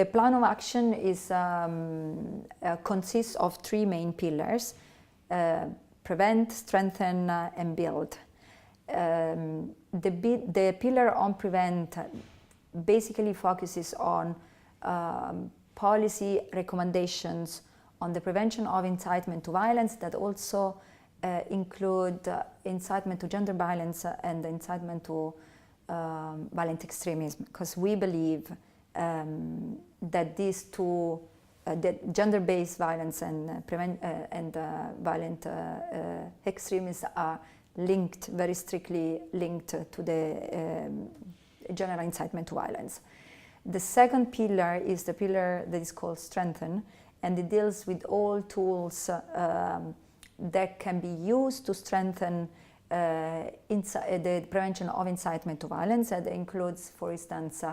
The plan of action consists of three main pillars: prevent, strengthen, and build. The pillar on prevent basically focuses on policy recommendations on the prevention of incitement to violence that also include incitement to gender violence and incitement to violent extremism, because we believe that these two, that gender-based violence and violent extremism are linked, very strictly linked to the general incitement to violence. The second pillar is the pillar that is called strengthen, and it deals with all tools that can be used to strengthen the prevention of incitement to violence. That includes, for instance,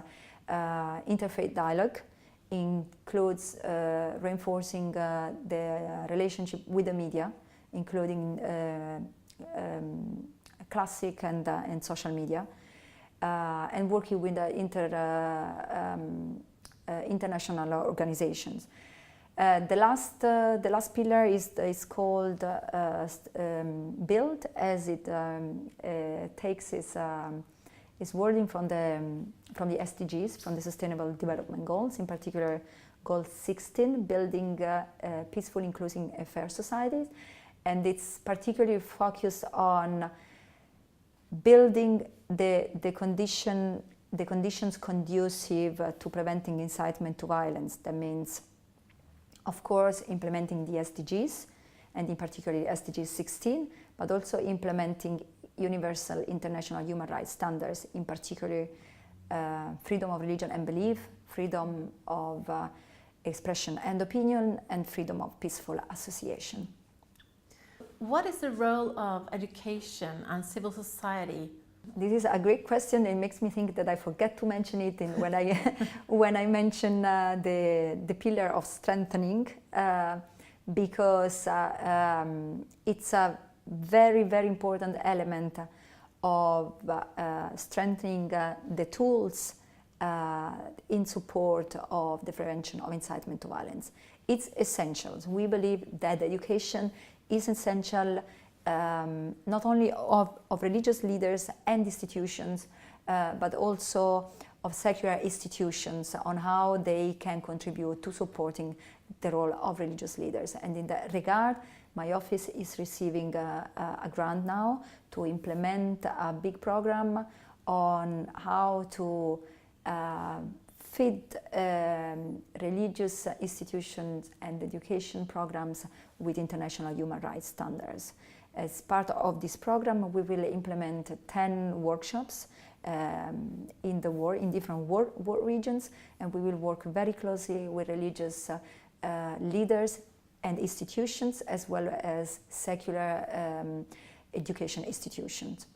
interfaith dialogue, includes reinforcing the relationship with the media, including classic and social media, and working with international organizations. The last pillar is called build, as it takes its wording from the SDGs, from the Sustainable Development Goals, in particular Goal 16, building peaceful, inclusive, and fair societies, and it's particularly focused on building the conditions conducive to preventing incitement to violence. That means, of course, implementing the SDGs, and in particular SDG 16, but also implementing universal international human rights standards, in particular freedom of religion and belief, freedom of expression and opinion, and freedom of peaceful association. What is the role of education and civil society? This is a great question. It makes me think that I forget to mention it when I mention the pillar of strengthening, because it's a very, very important element of strengthening the tools in support of the prevention of incitement to violence. It's essential. We believe that education is essential, not only of religious leaders and institutions, but also of secular institutions, on how they can contribute to supporting the role of religious leaders. And in that regard, my office is receiving a grant now to implement a big program on how to feed religious institutions and education programs with international human rights standards. As part of this program, we will implement 10 workshops in different world regions, and we will work very closely with religious leaders and institutions, as well as secular education institutions.